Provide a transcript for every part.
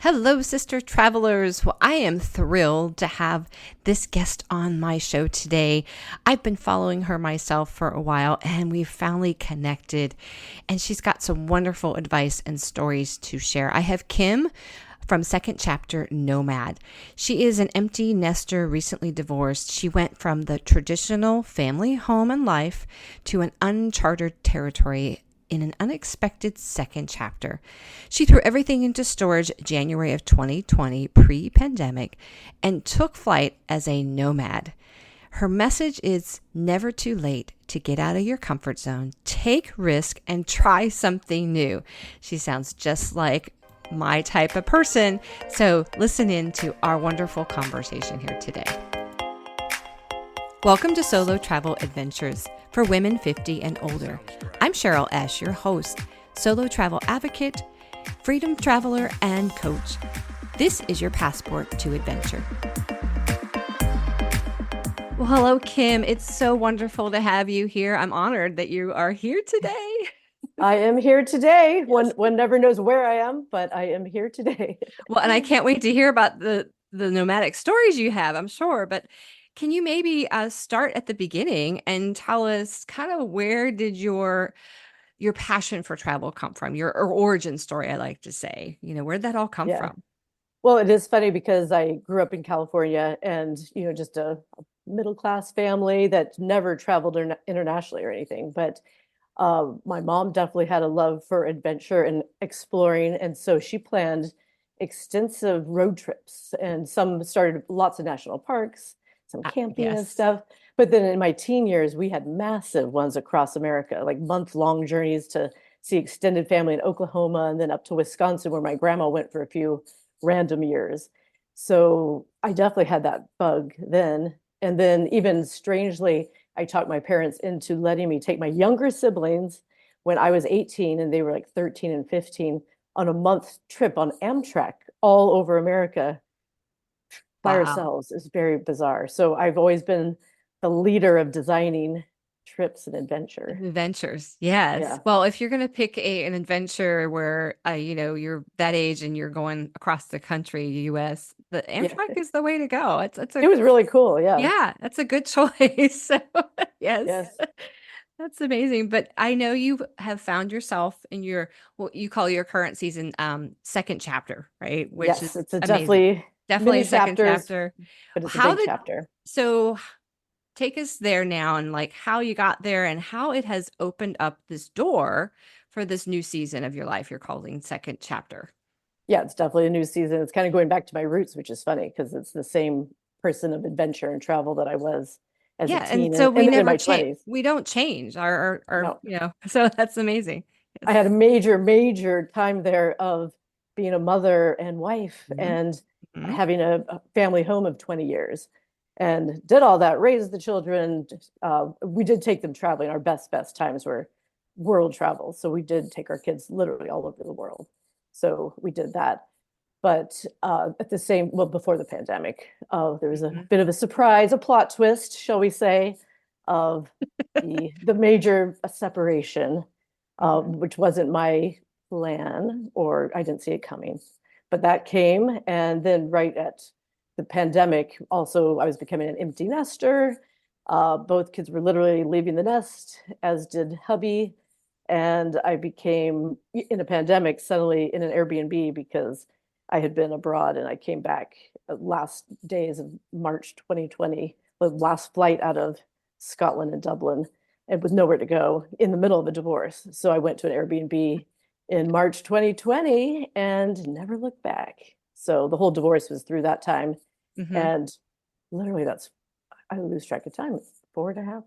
Hello, sister travelers. Well, I am thrilled to have this guest on my show today. I've been following her myself for a while and we've finally connected, and she's got some wonderful advice and stories to share. I have Kim from second chapter Nomad. She is an empty nester, recently divorced. She went from the traditional family home and life to an uncharted territory in an unexpected second chapter. She threw everything into storage January of 2020, pre-pandemic, and took flight as a nomad. Her message is never too late to get out of your comfort zone, take risk, and try something new. She sounds just like my type of person. So listen in to our wonderful conversation here today. Welcome to Solo Travel Adventures for women 50 and older. I'm Cheryl Esch, your host, solo travel advocate, freedom traveler, and coach. This is your passport to adventure. Well, hello, Kim. It's so wonderful to have you here. I'm honored that you are here today. I am here today. Yes. One never knows where I am, but I am here today. Well, and I can't wait to hear about the nomadic stories you have, I'm sure. But can you maybe start at the beginning and tell us kind of where did your passion for travel come from? Your or origin story, I like to say. Where'd that all come Yeah. from? Well, it is funny because I grew up in California and, just a middle class family that never traveled internationally or anything. But my mom definitely had a love for adventure and exploring. And so she planned extensive road trips, and some started lots of national parks, some camping and Yes. stuff. But then in my teen years, we had massive ones across America, like month-long journeys to see extended family in Oklahoma and then up to Wisconsin, where my grandma went for a few random years. So I definitely had that bug then. And then, even strangely, I talked my parents into letting me take my younger siblings when I was 18 and they were like 13 and 15 on a month trip on Amtrak all over America by Wow. ourselves. It's very bizarre. So I've always been the leader of designing trips and adventure. Adventures. Yes. Yeah. Well, if you're going to pick an adventure where, you're that age and you're going across the country, US, the Yeah. Amtrak is the way to go. It's a, It was really cool. Yeah. yeah, that's a good choice. So, yes, Yes. that's amazing. But I know you have found yourself in your, what you call your current season, second chapter, right? Which Yes. is It's a amazing. definitely Definitely many a second chapters, chapter. but it's a How big did, chapter. so take us there now and like how you got there and how it has opened up this door for this new season of your life you're calling second chapter. Yeah, it's definitely a new season. It's kind of going back to my roots, which is funny because it's the same person of adventure and travel that I was as a Yeah, and teen so we and then in never my change. 20s. We don't change our No, so that's amazing. I Yes. had a major, major time there of being a mother and wife Mhm. and Mhm. having a family home of 20 years and did all that, raised the children. We did take them traveling. Our best times were world travel. So we did take our kids literally all over the world. So we did that. But at the same, well, before the pandemic, there was a Mhm. bit of a surprise, a plot twist, shall we say, of the major separation, Mhm. which wasn't my plan, or I didn't see it coming. But that came, and then right at the pandemic, also I was becoming an empty nester. Both kids were literally leaving the nest, as did hubby, and I became in a pandemic suddenly in an Airbnb because I had been abroad and I came back last days of March 2020, the last flight out of Scotland and Dublin, and with nowhere to go in the middle of a divorce. So I went to an Airbnb in March 2020 and never looked back. So the whole divorce was through that time. Mhm. And literally that's, I lose track of time. Four and a half,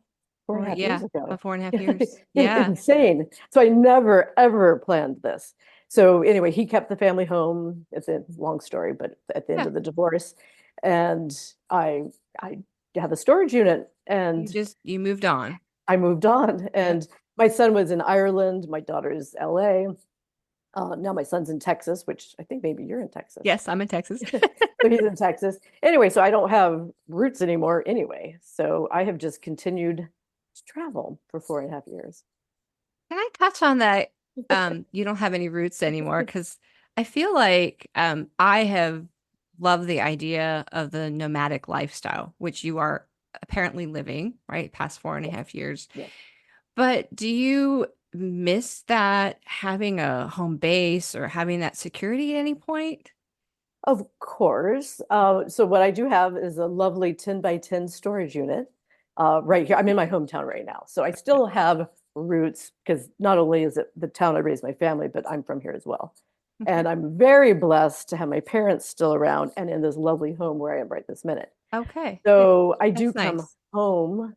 four and Or a half years yeah, ago. about 4.5 years. Yeah. Insane. So I never ever planned this. So anyway, he kept the family home. It's a long story, but at the end Yeah. of the divorce, and I have a storage unit, and You moved on. I moved on. Yep. And my son was in Ireland. My daughter's LA. Now my son's in Texas, which I think maybe you're in Texas. Yes, I'm in Texas. So he's in Texas. Anyway, so I don't have roots anymore anyway. So I have just continued to travel for 4.5 years. Can I touch on that? You don't have any roots anymore because I feel like I have loved the idea of the nomadic lifestyle, which you are apparently living, right? Past four and a Yes, half years. yes. But do you miss that having a home base or having that security at any point? Of course. So what I do have is a lovely 10 by 10 storage unit right here. I'm in my hometown right now. So I still have roots because not only is it the town I raised my family, but I'm from here as well. Okay. And I'm very blessed to have my parents still around and in this lovely home where I am right this minute. Okay. Yeah, So I do that's come nice. home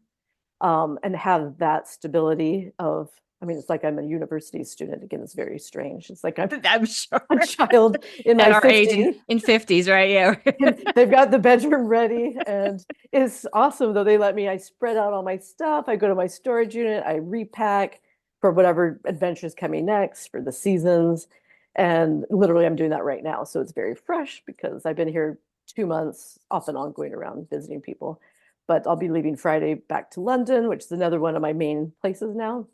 and have that stability of, I mean, it's like I'm a university student. Again, it's very strange. It's like I'm I'm sure. a child in At my our age in, 50s. in 50s, right? Yeah. And they've got the bedroom ready, and it's awesome though. They let me, I spread out all my stuff. I go to my storage unit, I repack for whatever adventures coming next for the seasons. And literally, I'm doing that right now. So it's very fresh because I've been here 2 months off and on going around visiting people. But I'll be leaving Friday back to London, which is another one of my main places now.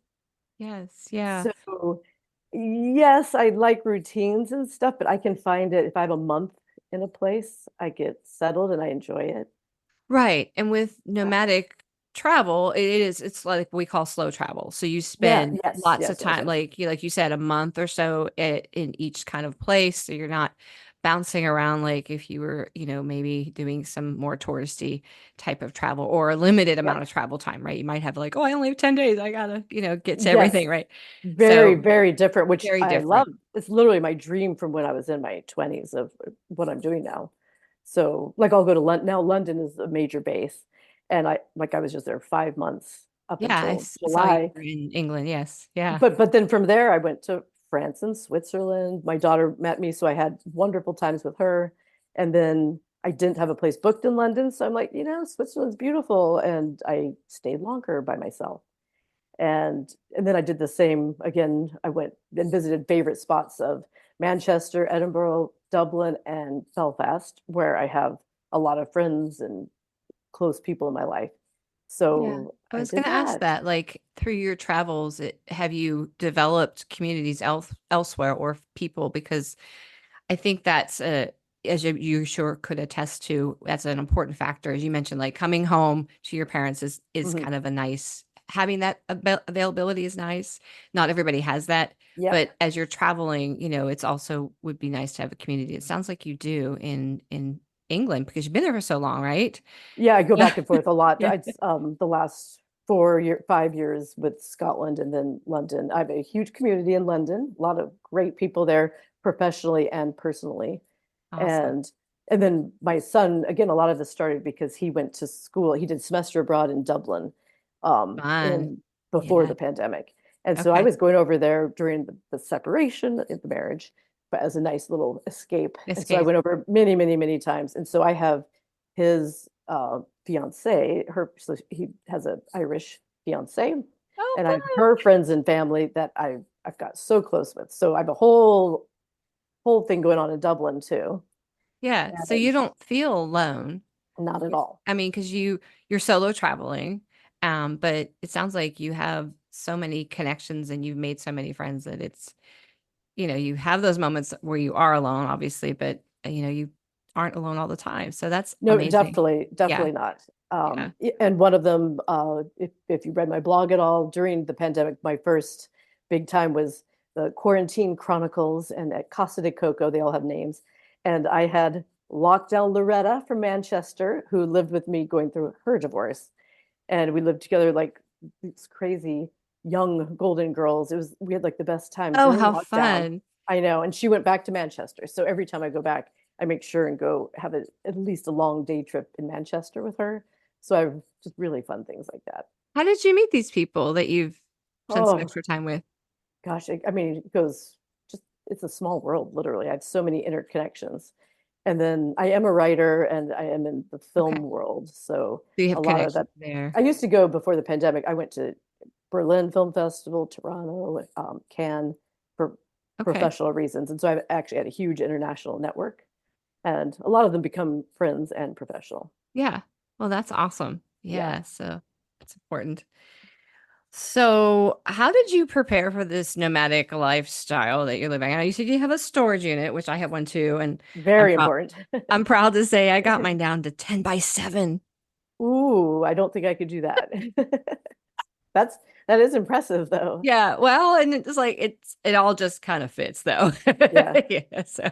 Yes. Yeah. So, yes, I like routines and stuff, but I can find it if I have a month in a place, I get settled and I enjoy it. Right. And with nomadic travel, it's like we call slow travel. So you Yeah, spend yes, lots of yes, yes, time, yes. like you said, a month or so in each kind of place. So you're not bouncing around like if you were, maybe doing some more touristy type of travel or a limited amount Yep. of travel time, right? You might have like, oh, I only have 10 days. I gotta, get to Yes, everything, right? very, So very different, which very I love. different. It's literally my dream from when I was in my 20s of what I'm doing now. So, like, I'll go to London. Now, London is a major base. And I was just there 5 months up Yeah, I until saw you July. were in England. Yes. Yeah. But then from there, I went to France and Switzerland. My daughter met me, so I had wonderful times with her. And then I didn't have a place booked in London, so I'm like, Switzerland's beautiful, and I stayed longer by myself. And then I did the same again. I went and visited favorite spots of Manchester, Edinburgh, Dublin, and Belfast, where I have a lot of friends and close people in my life. Yeah. So I I was going did to ask that. that, like through your travels, have you developed communities elsewhere or people? Because I think that's as you sure could attest to, that's an important factor. As you mentioned, like coming home to your parents is Mhm. kind of a nice, having that availability is nice. Not everybody has that, Yep. but as you're traveling, it's also would be nice to have a community. It sounds like you do in England because you've been there for so long, right? Yeah, I go back and forth a lot. Yeah. I the last 5 years with Scotland and then London. I have a huge community in London, a lot of great people there professionally and personally. Awesome. And and then my son, again, a lot of this started because he went to school. He did semester abroad in Dublin Fun. in before Yeah. the pandemic. And so I Okay. was going over there during the separation of the marriage, but as a nice little escape. And so I Escape. went over many, many, many times. And so I have his fiance, so he has an Irish fiance, Oh, and I have fun. her friends and family that I've got so close with. So I have a whole thing going on in Dublin too. Yeah. So you And don't feel alone. not at all. I mean, because you're solo traveling, but it sounds like you have so many connections and you've made so many friends that you have those moments where you are alone, obviously, but you aren't alone all the time. So that's No, amazing. definitely, Yeah. definitely not. Yeah. And one of them, if you read my blog at all during the pandemic, my first big time was the Quarantine Chronicles and at Casa de Coco. They all have names. And I had lockdown Loretta from Manchester, who lived with me going through her divorce. And we lived together like these crazy young golden girls. We had like the best time Oh, during how lockdown. fun. I know. And she went back to Manchester. So every time I go back, I make sure and go have at least a long day trip in Manchester with her. So I have just really fun things like that. How did you meet these people that you've spent some Oh extra time with? gosh, I mean, it goes just it's a small world, literally. I have so many interconnections. And then I am a writer and I am in the Okay. film world. So So you a have lot of that. connections there. I used to go before the pandemic. I went to Berlin Film Festival, Toronto, Cannes for Okay. professional reasons. And so I've actually had a huge international network, and a lot of them become friends and professional. Yeah. Well, that's awesome. Yeah. Yeah. So it's important. So, how did you prepare for this nomadic lifestyle that you're living? I know you said you have a storage unit, which I have one too, and I'm Very proud. important. I'm proud to say I got mine down to 10 by 7. Ooh, I don't think I could do that. That's that is impressive though. Yeah, well, and it's like it all just kind of fits though. Yeah. Yeah. So,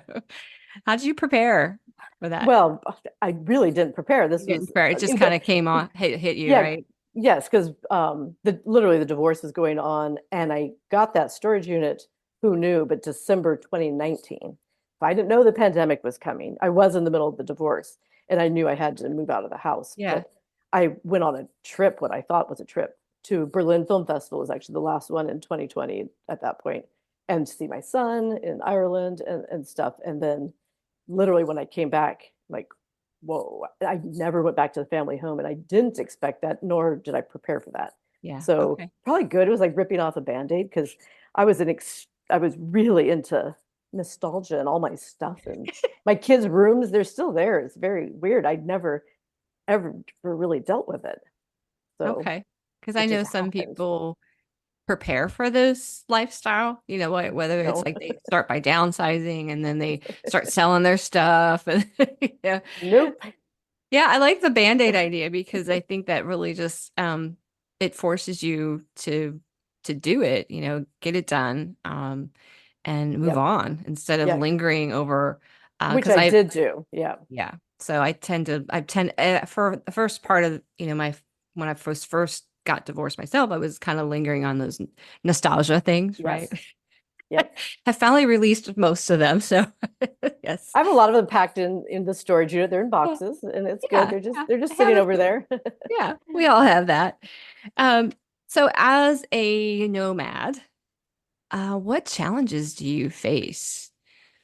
how did you prepare for that? Well, I really didn't prepare. You This didn't was prepare. It just kind but of came on, hit you, yeah, right? yes, because the literally the divorce was going on, and I got that storage unit. Who knew? But December 2019. If I didn't know the pandemic was coming, I was in the middle of the divorce, and I knew I had to move out of the house. Yeah. But I went on a trip, what I thought was a trip to Berlin Film Festival. It was actually the last one in 2020 at that point, and to see my son in Ireland and stuff. And then, literally, when I came back, like whoa, I never went back to the family home and I didn't expect that, nor did I prepare for that. Yeah. So Okay. probably good. It was like ripping off a band-aid because I was really into nostalgia and all my stuff and my kids' rooms, they're still there. It's very weird. I'd never ever really dealt with it. So Okay. Because I it know just some happened. people prepare for this lifestyle, whether it's No, like they start by downsizing and then they start selling their stuff and yeah. nope. Yeah, I like the Band-Aid idea because I think that really just it forces you to do it, get it done and move Yep. on instead of Yeah. lingering over Which because I I did do. Yeah. yeah. So I tend for the first part of, my when I first got divorced myself, I was kind of lingering on those nostalgia things, right? Yes. Yep. I finally released most of them, so yes. I have a lot of them packed in the storage unit. They're in Yeah, boxes and it's good. yeah, yeah. They're I just have sitting a over few. there. Yeah, we all have that. Um, so as a nomad, what challenges do you face?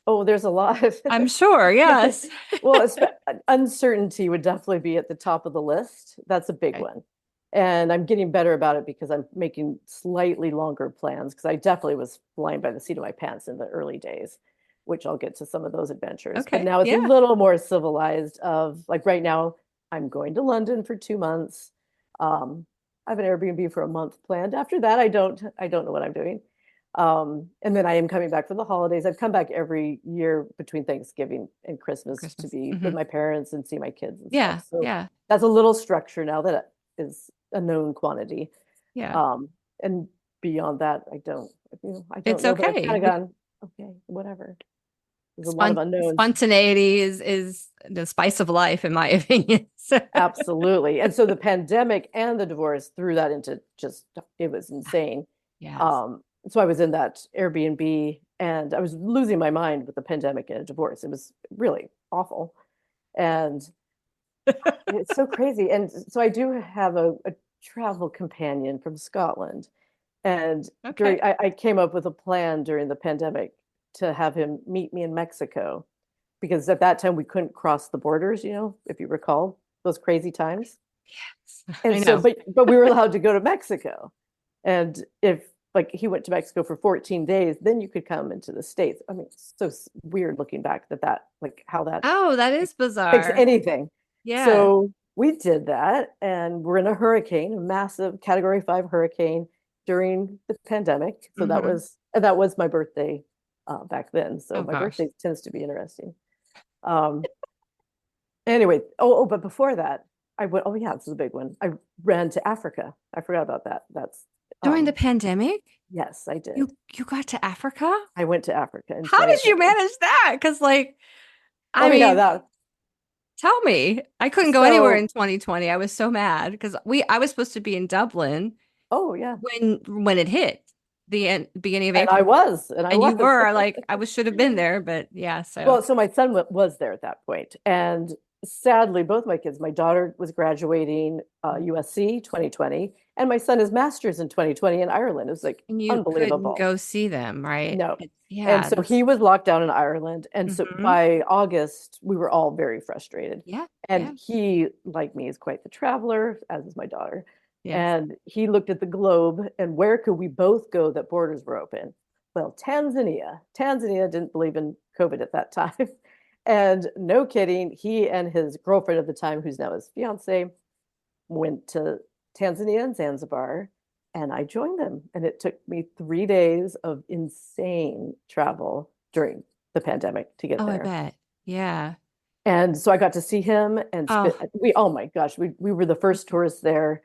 Oh, there's a lot. I'm sure, yes. Well, uncertainty would definitely be at the top of the list. That's a big Okay. one. And I'm getting better about it because I'm making slightly longer plans because I definitely was flying by the seat of my pants in the early days, which I'll get to some of those adventures. But Okay. now it's a Yeah. little more civilized of like right now, I'm going to London for 2 months. I have an Airbnb for a month planned. After that, I don't know what I'm doing. And then I am coming back for the holidays. I've come back every year between Thanksgiving and Christmas to Christmas. be with my parents and see my kids and stuff. Yeah. So Yeah. that's a little structure now that is a known quantity. Yeah. Um, and beyond that, I don't It's know, but I've okay. kind of gone, okay, whatever. There's a lot of unknowns. Spontaneity is the spice of life, in my opinion. So, Absolutely. And so the pandemic and the divorce threw that into just, it was insane. yes. So I was in that Airbnb and I was losing my mind with the pandemic and a divorce. It was really awful. And it's so crazy. And so I do have a travel companion from Scotland. And Okay. I came up with a plan during the pandemic to have him meet me in Mexico because at that time we couldn't cross the borders, if you recall those crazy times. I And so, know. but we were allowed to go to Mexico. And if like he went to Mexico for 14 days, then you could come into the States. I mean, it's so weird looking back that like how that Oh, that is makes bizarre. anything. Yeah. So we did that, and we're in a hurricane, a massive Category 5 hurricane during the pandemic. So Hmm. that was my birthday back then. So Oh my gosh. birthday tends to be interesting. Um, anyway, but before that, I went. Oh yeah, this is a big one. I ran to Africa. I forgot about that. That's During the um, pandemic, yes, I did. you got to Africa? I went to Africa in How did you 2020. manage that? Because I Oh yeah, mean, that. tell me. I couldn't go anywhere So in 2020. I was so mad because I was supposed to be in Dublin oh yeah, when it hit beginning of and I April. was, and I And you was. were like, I should have been there, but yeah, so Well, so my son was there at that point, and sadly, both my kids. My daughter was graduating USC 2020, and my son is master's in 2020 in Ireland. It was like and you couldn't unbelievable. go see them, right? No. And Yeah, so that's he was locked down in Ireland. And so hmm by August, we were all very frustrated. yeah, yeah, And he, like me, is quite the traveler, as is my daughter. yes. And he looked at the globe and where could we both go that borders were open? Well, Tanzania. Tanzania didn't believe in COVID at that time. And no kidding, he and his girlfriend at the time, who's now his fiance, went to Tanzania and Zanzibar. and I joined them. And it took me 3 days of insane travel during the pandemic to get Oh, I there. bet. Yeah. And so I got to see him and spit. Oh, Oh my gosh, we were the first tourists there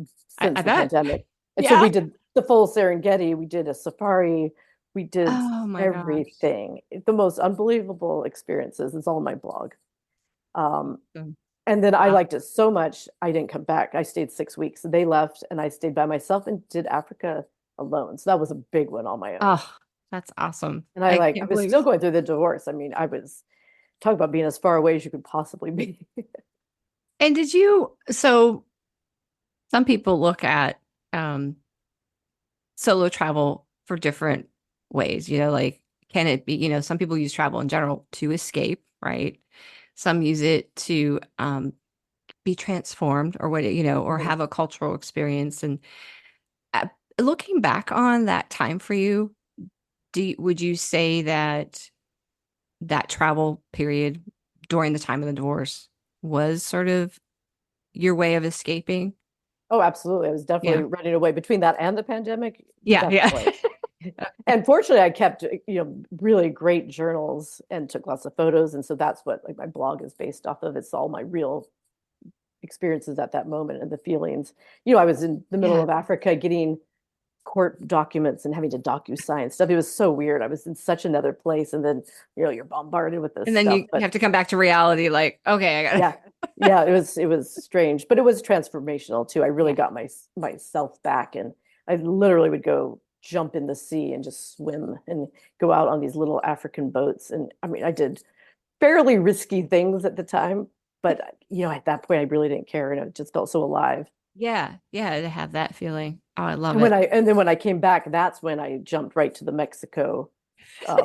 I since the bet. pandemic. And so Yeah. we did the full Serengeti, we did a safari, we did Oh my gosh. everything. The most unbelievable experiences. It's all on my blog. Um, Mm. and then I Wow. liked it so much, I didn't come back. I stayed 6 weeks. They left, and I stayed by myself and did Africa alone. So that was a big one on my own. Oh, that's awesome. And I I can't was believe. still going through the divorce. I mean, I was talking about being as far away as you could possibly be. And did you, so some people look at um solo travel for different ways, like can it be, some people use travel in general to escape, right? Some use it to be transformed or what, or Mhm. have a cultural experience. And uh, looking back on that time for you, would you say that that travel period during the time of the divorce was sort of your way of escaping? Oh, absolutely. I was Yeah. definitely running away between that and the pandemic. Yeah. Yeah. Definitely. And fortunately, I kept, really great journals and took lots of photos. And so that's what like my blog is based off of. It's all my real experiences at that moment and the feelings. I was in the middle Yeah. of Africa getting court documents and having to docu-sign stuff. It was so weird. I was in such another place, and then you're bombarded with this And then stuff. you But have to come back to reality, like, okay, I gotta, yeah, yeah, it was strange, but it was transformational too. I really yeah. got myself back, and I literally would go jump in the sea and just swim and go out on these little African boats. And I mean, I did fairly risky things at the time, but at that point, I really didn't care, and it just felt so alive. Yeah. Yeah. To have that feeling. Oh, I love And it. then when I came back, that's when I jumped right to the Mexico,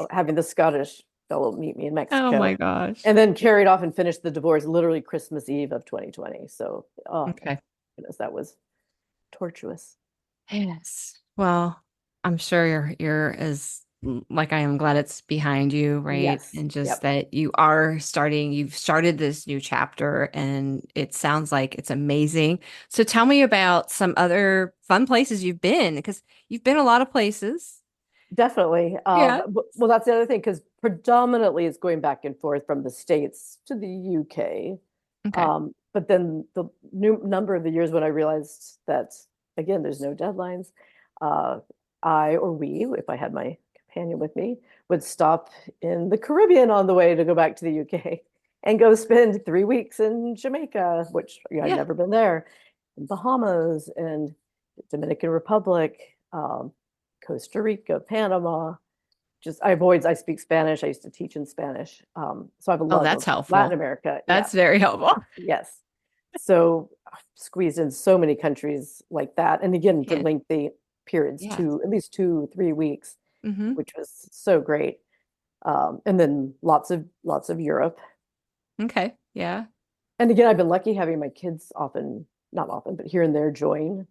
having the Scottish fellow meet me in Oh Mexico, my gosh. and then carried off and finished the divorce literally Christmas Eve of 2020. So, oh Okay. goodness, that was tortuous. Yes. Well, I'm sure you're as like I am glad it's behind you, right? Yes. And just Yep. that you've started this new chapter and it sounds like it's amazing. So tell me about some other fun places you've been because you've been a lot of places. Definitely. Yeah. Well, that's the other thing, because predominantly it's going back and forth from the States to the UK. Okay. But then the new number of the years when I realized that, again, there's no deadlines, uh, I or we, if I had my companion with me, would stop in the Caribbean on the way to go back to the UK and go spend 3 weeks in Jamaica, which I'd Yeah. never been there, Bahamas and Dominican Republic, Costa Rica, Panama. I speak Spanish. I used to teach in Spanish. So I have a Oh, love that's of Latin helpful. America. Yeah. That's very helpful. Yes. So I've squeezed in so many countries like that. And again, for Yeah. lengthy periods, Yeah. at least 2, 3 weeks, Mm-hmm. which was so great. And then lots of Europe. Okay. Yeah. And again, I've been lucky having my kids not often, but here and there join.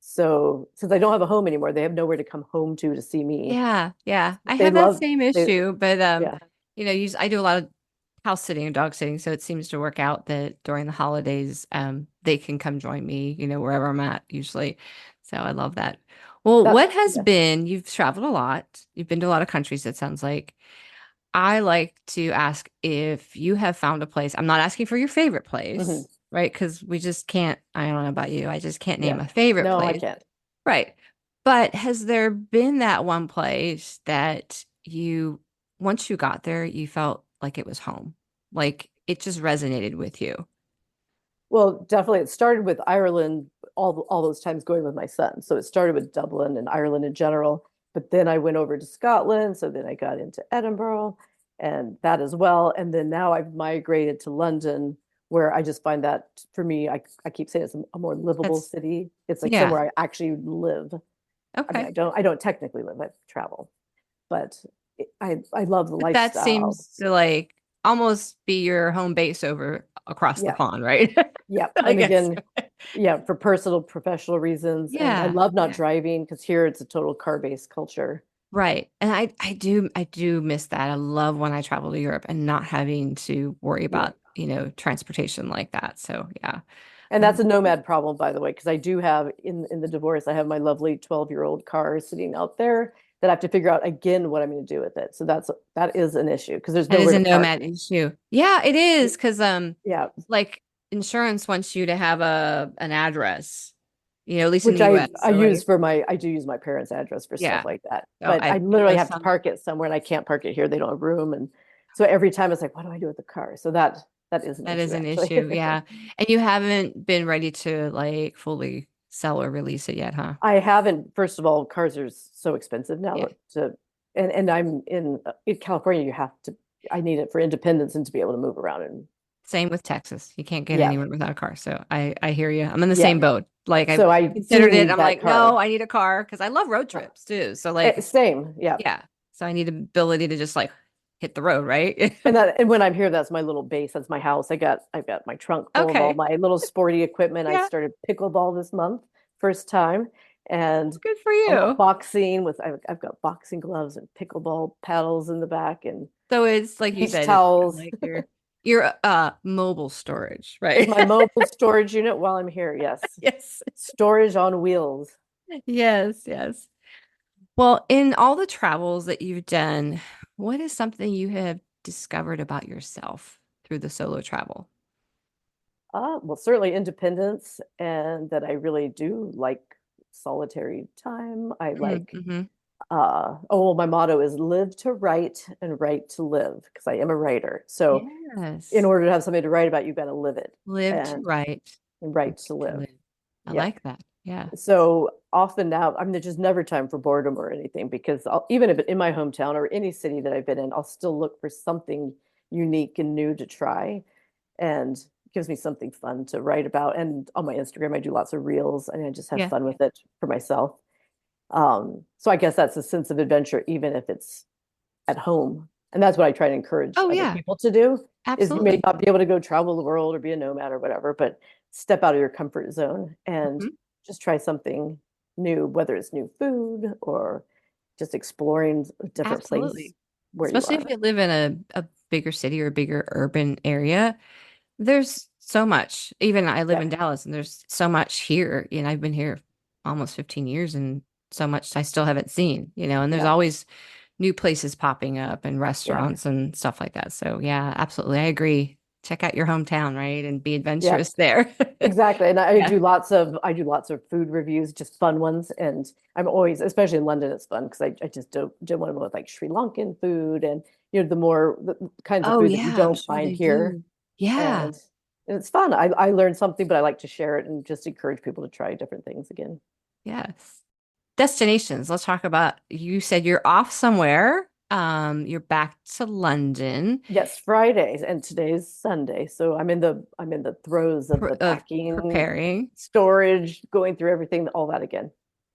So since I don't have a home anymore, they have nowhere to come home to see me. Yeah, yeah. I They have that love same they issue, but Yeah. I do a lot of house sitting and dog sitting, so it seems to work out that during the holidays, they can come join me, wherever I'm at usually. So I love that. Well, That's what has yeah. been, you've traveled a lot, you've been to a lot of countries, it sounds like. I like to ask if you have found a place. I'm not asking for your favorite Hmm. place, right? Because we just can't, I don't know about you, I just can't name Yeah. a favorite No, I place. can't. Right. But has there been that one place that once you got there, you felt like it was home? Like it just resonated with you? Well, definitely it started with Ireland, all those times going with my son. So it started with Dublin and Ireland in general, but then I went over to Scotland, so then I got into Edinburgh and that as well. And then now I've migrated to London, where I just find that, for me, I keep saying it's a more livable That's, city. It's like yeah. somewhere I actually live. I mean, Okay. I don't technically live, I travel, but I love the But that lifestyle. seems to like almost be your home base over across the Yeah. pond, right? Yep. I And guess. again, yeah, for personal, professional reasons. And I Yeah. love not Yeah. driving, because here it's a total car-based culture. Right. And I do miss that. I love when I travel to Europe and not having to worry Yeah. about, transportation like that. So yeah. And that's a nomad problem, by the way, because I do have in the divorce, I have my lovely 12-year-old car sitting out there that I have to figure out again what I'm going to do with it. So that is an issue because there's That is nowhere a to park. nomad issue. Yeah, it is because Yeah, like insurance wants you to have an address, at least in which the US. I So use like, for I do use my parents' address for stuff yeah. like that. So But I we literally have have to some. park it somewhere and I can't park it here. They don't have room. And so every time it's like, what do I do with the car? So that is an That is issue an actually. issue. Yeah. And you haven't been ready to like fully sell or release it yet, huh? I haven't, first of all, cars are so expensive Yeah. now to, and I'm in California, you have to, I need it for independence and to be able to move around and Same with Texas. You can't get yeah, anywhere without a car. So I hear you. I'm in the yeah. same boat. Like I've So I do considered it. need I'm that like, no, car. I need a car because I love road Uh, trips too. So like, Same, yeah. yeah. So I need ability to just like hit the road, right? And when I'm here, that's my little base. That's my house. I've got my trunk full of all Okay. my little sporty equipment. I Yeah. started pickleball this month, first time, and Good for a lot of you. boxing with I've got boxing gloves and pickleball paddles in the back and So it's like you beach said, it's kind of towels. like your mobile storage, Is right? my mobile storage unit while I'm here. Yes. Yes. Storage on wheels. Yes, yes. Well, in all the travels that you've done, what is something you have discovered about yourself through the solo travel? Well, certainly independence, and that I really do like solitary time. I like, Mm-hmm. well, my motto is live to write and write to live, because I am a writer. So in Yes. order to have something to write about, you've got to live it Live to and, write, and write write to to live. live. I Yeah. like that. Yeah. So often now, I mean, there's just never time for boredom or anything because even if in my hometown or any city that I've been in, I'll still look for something unique and new to try. And it gives me something fun to write about. And on my Instagram, I do lots of reels and I just have Yeah. fun with it for myself. So I guess that's a sense of adventure, even if it's at home. And that's what I try to encourage Oh, other yeah. people to do is you may Absolutely. not be able to go travel the world or be a nomad or whatever, but step out of your comfort zone and Mhm. just try something new, whether it's new food or just exploring a different place Absolutely. where you Especially if are. you live in a bigger city or a bigger urban area. There's so much. Even I live Yeah. in Dallas and there's so much here. I've been here almost 15 years and so much I still haven't seen, and there's Yeah. always new places popping up and Yeah. restaurants and stuff like that. So yeah, absolutely. I agree. Check out your hometown, right? And be Yeah. adventurous there. Exactly. And Yeah. I do lots of food reviews, just fun ones. And I'm always, especially in London, it's fun because I just do one with like Sri Lankan food and the kinds of Oh food that you yeah, I'm don't sure find they here. do. Yeah. And, and it's fun. I learned something, but I like to share it and just encourage people to try different things again. Yes. Destinations. Let's talk about, you said you're off somewhere. You're back to London. Yes, Fridays and today's Sunday. So I'm in the throes of the Of packing, preparing, storage, going through everything, all that again.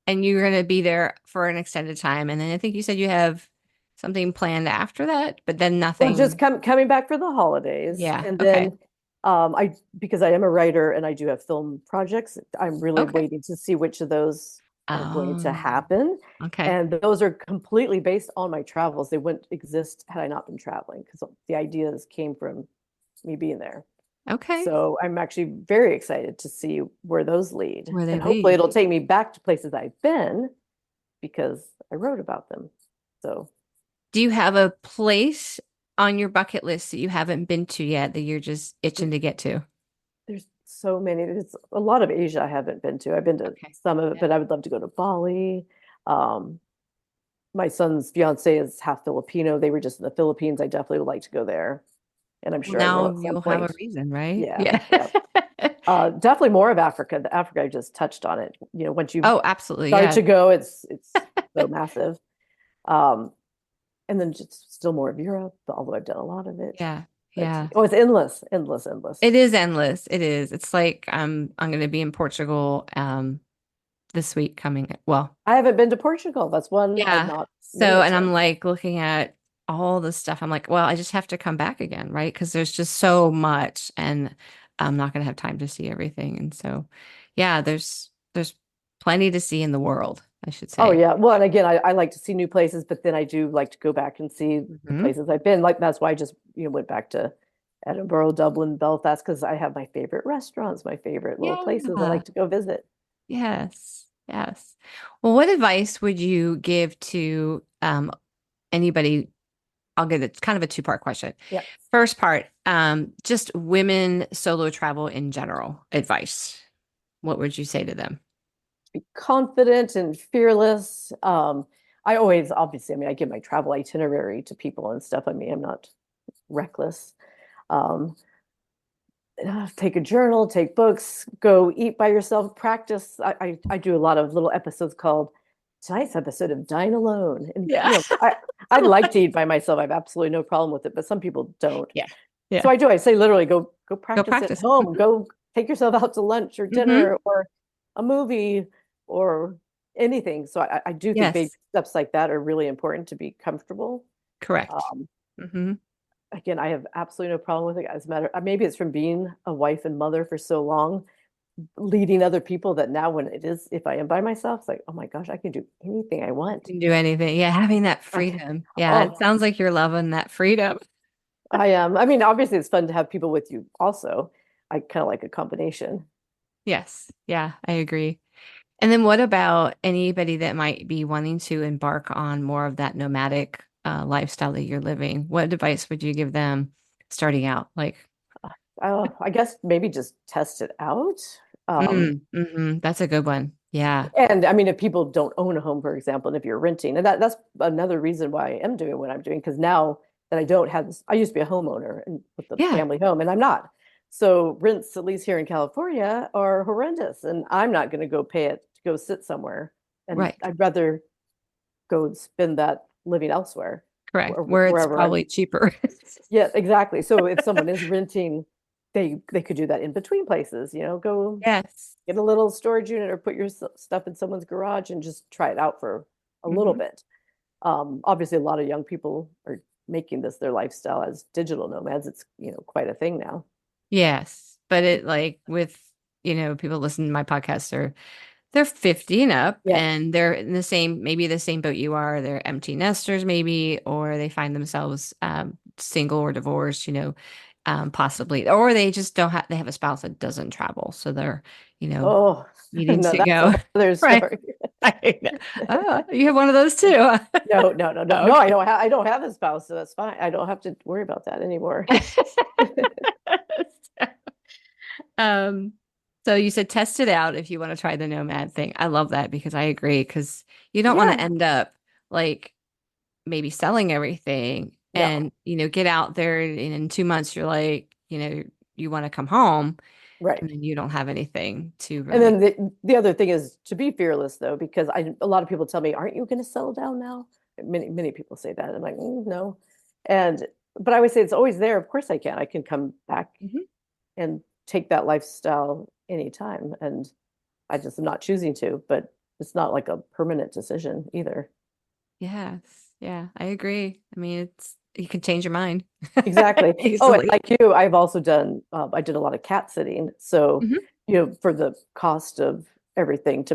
and you're going to be there for an extended time. And then I think you said you have something planned after that, but then Well, just nothing. coming back for the holidays, Yeah. and Okay. then I because I am a writer and I do have film projects. I'm really Okay. waiting to see which of those are going to Um, happen, okay. and those are completely based on my travels. They wouldn't exist had I not been traveling because the ideas came from me being there. Okay. So I'm actually very excited to see where those lead, Where they and hopefully lead. it'll take me back to places I've been because I wrote about them. So Do you have a place on your bucket list that you haven't been to yet that you're just itching to get to? there's so many. There's a lot of Asia I haven't been to. I've been to Okay. some of it, Yeah. but I would love to go to Bali. Um, my son's fiance is half Filipino. They were just in the Philippines. I definitely would like to go there, and I'm Well, sure I will now at some you'll have a point. reason, right? Yeah, Yeah. yeah. Definitely more of Africa. The Africa I just touched on it. Once you Oh, absolutely. start Yeah. to go, it's so massive. Um, and then just still more of Europe, although I've done a lot of it. Yeah. But Yeah. oh, it's endless, endless, endless. It is endless. It is. It's like I'm going to be in Portugal this week coming. Well, I haven't been to Portugal. That's one I've yeah. not made So, it and to. I'm like looking at all the stuff. I'm like, well, I just have to come back again, right? Because there's just so much and I'm not going to have time to see everything. And so, yeah, there's plenty to see in the world, I should Oh say. yeah. Well, and again, I like to see new places, but then I do like to go back and see the Hmm. places I've been. Like that's why I just went back to Edinburgh, Dublin, Belfast, because I have my favorite restaurants, my favorite little places I Yeah. like to go visit. Yes. Yes. Well, what advice would you give to anybody? I'll get it's kind of a two-part question. Yeah. First part, just women solo travel in general advice. What would you say to them? Be confident and fearless. I always, obviously, I mean, I give my travel itinerary to people and stuff. I mean, I'm not reckless. Um, take a journal, take books, go eat by yourself, practice. I do a lot of little episodes called tonight's episode of Dine Alone. And, Yeah. I like to eat by myself. I have absolutely no problem with it, but some people don't. Yeah. So Yeah. I do. I say literally go Go practice at practice. home. Go take yourself out to lunch or Mm-hmm. dinner or a movie or anything. So I do think baby Yes. steps like that are really important to be comfortable. Correct. Um, Mm-hmm. again, I have absolutely no problem with it. As a matter, maybe it's from being a wife and mother for so long, leading other people that now when it is, if I am by myself, it's like, oh my gosh, I can do anything I You want. can do anything. Yeah, having that I, freedom. Yeah, it oh, sounds like you're loving that freedom. I am. I mean, obviously, it's fun to have people with you also. I kind of like a combination. Yes. Yeah, I agree. And then what about anybody that might be wanting to embark on more of that nomadic lifestyle that you're living? What advice would you give them starting out? Like, I guess maybe just test it out. Um, that's a good one. Yeah. and I mean, if people don't own a home, for example, and if you're renting, and that's another reason why I am doing what I'm doing, because now that I don't have this, I used to be a homeowner and with the Yeah. family home, and I'm not. So rents, at least here in California, are horrendous, and I'm not going to go pay it to go sit somewhere. And Right. I'd rather go spend that living elsewhere, Correct. Where it's wherever I'm. probably cheaper. Yeah, exactly. So if someone is renting, they could do that in between places, go Yes. get a little storage unit or put your stuff in someone's garage and just try it out for a little Hmm. bit. Obviously, a lot of young people are making this their lifestyle as digital nomads. It's, quite a thing now. Yes. But it like with, people listening to my podcast are they're 50 and up Yeah. and they're in the same, maybe the same boat you are. They're empty nesters, maybe, or they find themselves single or divorced, possibly, or they just don't have, they have a spouse that doesn't travel. So they're, you know, Oh, needing no, to that's a go. whole other Right. story. I know. Oh, you have one of those too. No, no, no, no, Oh, no. okay. I don't have a spouse, so that's fine. I don't have to worry about that anymore. Um, so you said test it out if you want to try the nomad thing. I love that because I agree because you don't want to Yeah. end up like maybe selling everything No. and get out there and in 2 months you're like you want to come home Right. and then you don't have anything to And really. then the other thing is to be fearless, though, because a lot of people tell me, "Aren't you going to settle down now?" Many people say that. I'm like, no, and but I always say it's always there. Of course, I can. I can come back Mhm. and take that lifestyle anytime, and I just am not choosing to. But it's not like a permanent decision either. Yes, yeah, I agree. I mean, it's you can change your mind Exactly. Oh, and easily. like you, I've also done, I did a lot of cat sitting. So, Mhm. for the cost of everything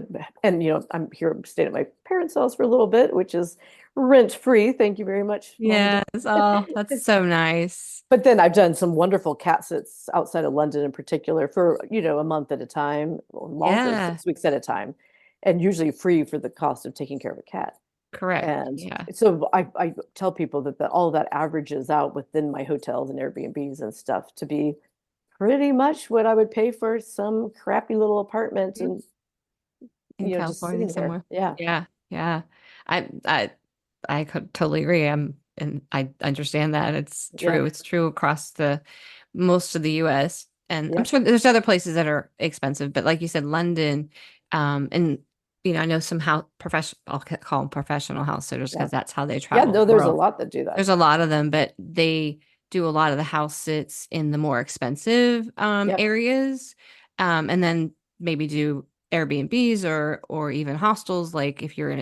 and, I'm here, I'm staying at my parents' house for a little bit, which is rent free. Thank you very much, mom and Yes, oh, that's dad. so nice. But then I've done some wonderful cat sits outside of London in particular for, a month at a time, or longer, Yeah, 6 weeks at a time, and usually free for the cost of taking care of a cat. correct. And Yeah. so I tell people that all that averages out within my hotels and Airbnbs and stuff to be pretty much what I would pay for some crappy little apartment Mhm. and, In just California sitting there. somewhere. Yeah. Yeah, yeah. I could totally agree. And I understand that it's Yeah. true. It's true across the most of the US. And I'm Yep. sure there's other places that are expensive, but like you said, London, and I know some house professional, call them professional house sitters Yeah. because that's how they Yeah. travel No, the there's a world. lot that do that. There's a lot of them, but they do a lot of the house sits in the more expensive Yep. areas, and then maybe do Airbnbs or even hostels, like if you're in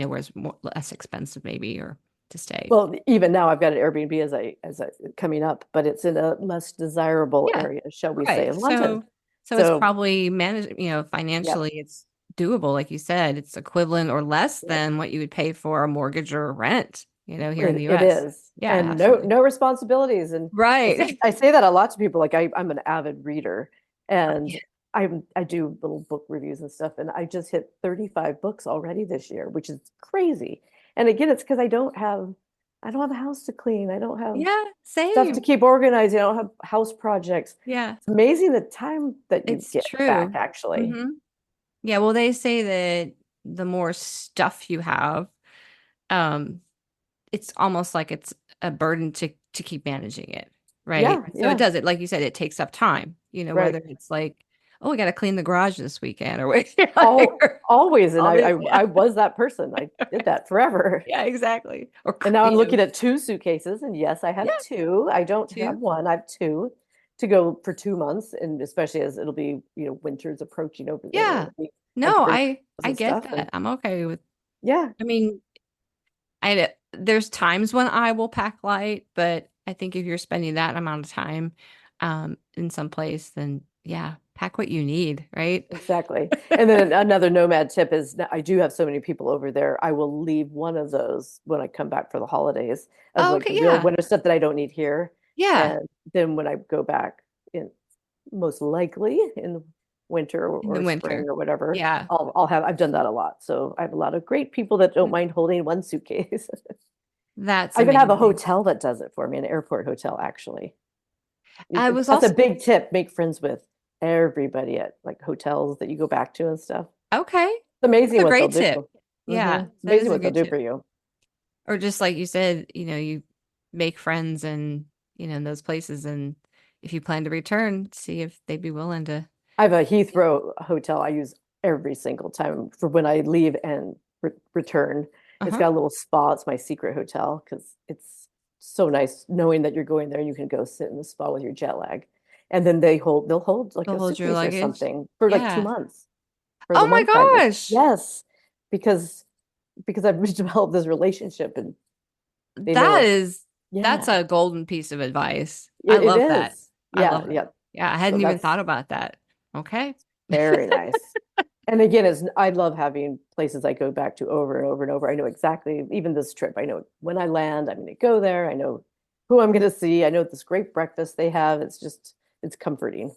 a where it's less expensive maybe or to stay. Well, even now I've got an Airbnb as I coming up, but it's in a less desirable Yeah, area, shall we say, right. of London. So it's So, probably managed, yep. financially it's doable, like you said. It's equivalent or less Yep. than what you would pay for a mortgage or a rent. here in the It US. is. Yeah, And absolutely. no responsibilities. And Right. I say that a lot to people. Like I'm an avid reader and Yeah. I do little book reviews and stuff. And I just hit 35 books already this year, which is crazy. And again, it's because I don't have a house to clean. I don't have Yeah, stuff to same. keep organized. I don't have house projects. Yeah, It's amazing the time that you it's get back, true. actually. Hmm. Yeah, well, they say that the more stuff you have, um, it's almost like it's a burden to keep managing it, right? Yeah, So it yeah, does it, like you said, it takes up time, right. whether it's like, oh, we got to clean the garage this weekend or wait, like, All always. And all this, I yeah, was that person. I did that forever. yeah, exactly. Or, And now I'm looking at two suitcases, and yes, I have yeah, two. I don't have too. one. I have two to go for 2 months, and especially as it'll be, winter's approaching over there. Yeah. It'll be hard to No, bring I and get stuff. And that. I'm okay with, yeah, I mean, there's times when I will pack light, but I think if you're spending that amount of time in some place, then yeah, pack what you need, right? exactly. And then another nomad tip is that I do have so many people over there. I will leave one of those when I come back for the holidays of Oh, like okay, the real yeah. winter stuff that I don't need here. Yeah, And then when I go back in most likely in winter in the or spring winter. or whatever, Yeah. I've done that a lot. So I have a lot of great people that don't mind holding one suitcase. That's I even have a amazing. hotel that does it for me, an airport hotel, actually. I was That's a also big tip. Make friends with everybody at like hotels that you go back to and stuff. okay. It's amazing That's a what they'll great do. tip. Yeah, It's that amazing is a what they'll good do tip. for you. Or just like you said, you make friends and in those places, and if you plan to return, see if they'd be willing to. I have a Heathrow hotel I use every single time for when I leave and return. It's Uh-huh. got a little spa. It's my secret hotel because it's so nice knowing that you're going there and you can go sit in the spa with your jet lag. And then they'll hold like They'll a hold your suitcase or luggage. something for like two Yeah. months for Oh the my one time. gosh. Yes, because I've developed this relationship and they That know, is that's yeah, a golden piece of advice. I it love that. is. I Yeah, love it. yeah. Yeah, I So hadn't even that's thought about that. Okay. very nice. And again, I love having places I go back to over and over and over. I know exactly, even this trip, I know when I land, I'm going to go there. I know who I'm going to see. I know this great breakfast they have. It's comforting.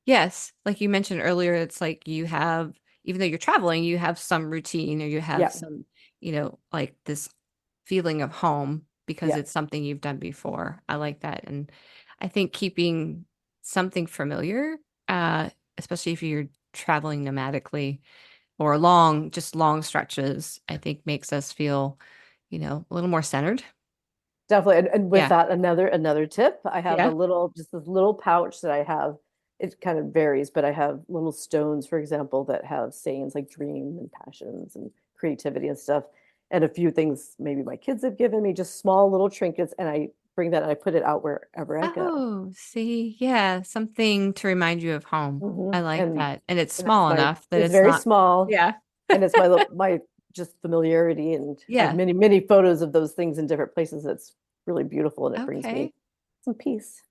Yes, like you mentioned earlier, it's like you have, even though you're traveling, you have some routine or you have Yeah, some, like this feeling of home because yeah, it's something you've done before. I like that. And I think keeping something familiar, uh, especially if you're traveling nomadically or just long stretches, I think makes us feel, a little more centered. definitely. And with Yeah. that, another tip, I have Yeah. just this little pouch that I have. It kind of varies, but I have little stones, for example, that have sayings like dream and passions and creativity and stuff. And a few things maybe my kids have given me, just small little trinkets, and I bring that and I put it out wherever I go. Oh, see, yeah, something to remind you of home. I like And that. And it's that's small my enough that it's it's very not, small, yeah. and it's my just familiarity, and I have Yeah. many photos of those things in different places. That's really beautiful, and it brings me Okay. some peace.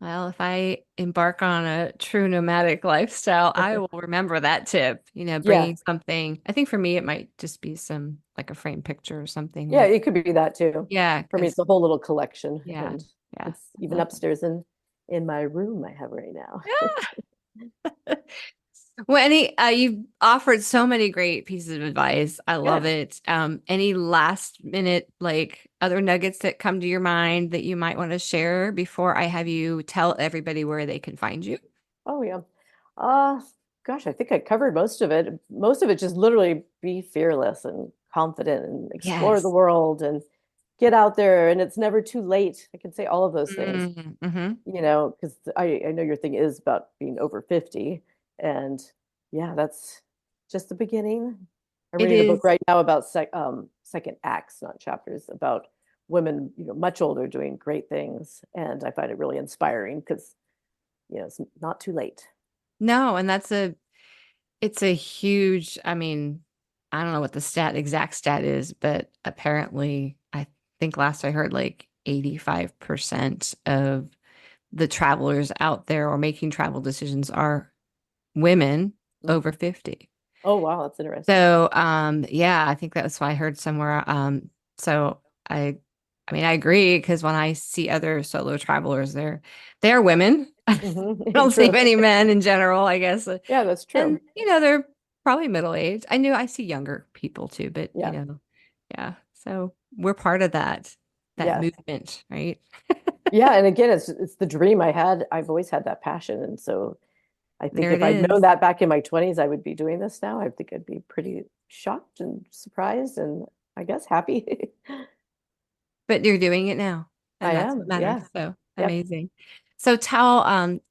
Well, if I embark on a true nomadic lifestyle, I will remember that tip, Yeah, bringing something. I think for me, it might just be like a framed picture or something. yeah, And it could be that too. yeah, For me, it's because, a whole little collection, yeah, and yeah, it's I even love upstairs in my room I have right now. that. Well, you've offered so many great pieces of advice. I love Good. it. Any last minute, like other nuggets that come to your mind that you might want to share before I have you tell everybody where they can find you? Oh yeah. Uh Gosh, I think I covered most of it. Most of it just literally be fearless and confident and explore the Yes. world and get out there, and it's never too late. I can say all of those things, Mm-hmm. because I know your thing is about being over 50. And yeah, that's just the beginning. I'm It reading a book is. right now about second acts, not chapters, about women, much older doing great things. And I find it really inspiring because, it's not too late. No, and it's a huge, I mean, I don't know what the exact stat is, but apparently I think last I heard like 85% of the travelers out there or making travel decisions are women over Mhm. 50. Oh, wow, that's interesting. So, yeah, I think that's why I heard somewhere. So I mean, I agree because when I see other solo travelers, they're women. I don't see True. many men in general, I guess. Yeah, that's And true. they're probably middle aged. I see younger people too, but Yeah. yeah. So we're part of that Yeah. movement, right? Yeah. And again, it's the dream I had. I've always had that passion. And so I think There it if I'd known is. that back in my 20s, I would be doing this now. I think I'd be pretty shocked and surprised and I guess happy. But you're doing it now, I and that's what am. matters. Yeah. So Yep. amazing. So tell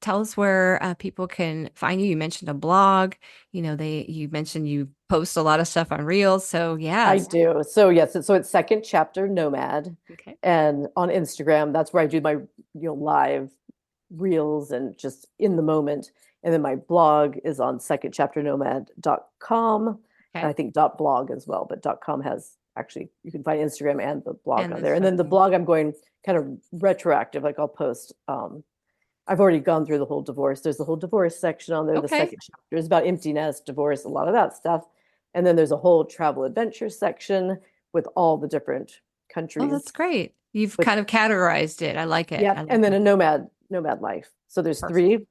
us where people can find you. You mentioned a blog. You mentioned you post a lot of stuff on Reels. So I yes. do. So yes, so it's second chapter Nomad, Okay. and on Instagram, that's where I do my live reels and just in the moment. And then my blog is on secondchapternomad.com. And Okay. I think .blog as well, but .com has actually you can find Instagram and the blog And on the there. And show then the notes. blog I'm going kind of retroactive, like I'll post I've already gone through the whole divorce. There's the whole divorce section on there. The Okay. second chapter is about empty nest, divorce, a lot of that stuff. And then there's a whole travel adventure section with all the different Oh, that's countries great. You've with kind of categorized it. I like it. yeah, I and like then it. a nomad life. So there's Perfect. three Three.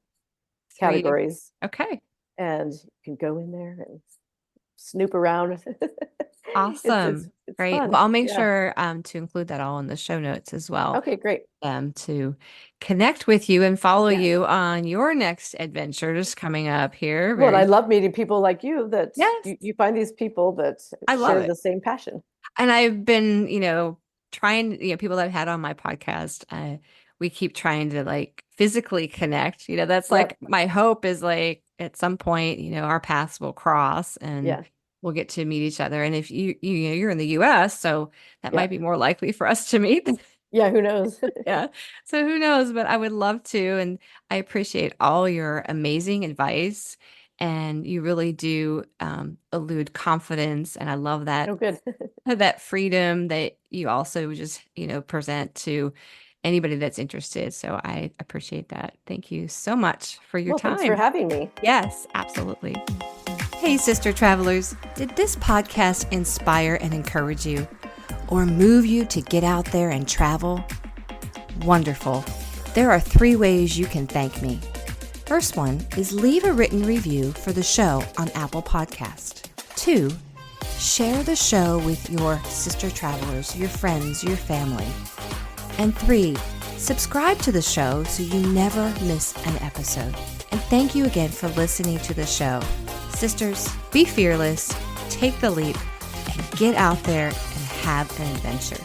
categories Okay. and you can go in there and snoop around. It's it's Awesome. it's Great. fun. Well, I'll make Yeah. sure to include that all in the show notes as well. Okay, great. To connect with you and follow Yes. you on your next adventures coming up here Well, and very I love meeting people like you that yes, you find these people that I love share it. the same passion. And I've been, trying, people that I've had on my podcast, we keep trying to like physically connect. That's like Yep. my hope is like at some point, our paths will cross and Yeah. we'll get to meet each other. And if you're in the US, so that Yeah. might be more likely for us to meet. Yeah, who knows? Yeah. So who knows, but I would love to. And I appreciate all your amazing advice. And you really do elude confidence. And I love Oh, good. that freedom that you also just, present to anybody that's interested. So I appreciate that. Thank you so much for your Well, thanks for time. having me. Yes, absolutely. Hey, sister travelers, did this podcast inspire and encourage you or move you to get out there and travel? Wonderful. There are 3 ways you can thank me. First one is leave a written review for the show on Apple Podcast. 2, share the show with your sister travelers, your friends, your family. And 3, subscribe to the show so you never miss an episode. And thank you again for listening to the show. Sisters, be fearless, take the leap, and get out there and have an adventure.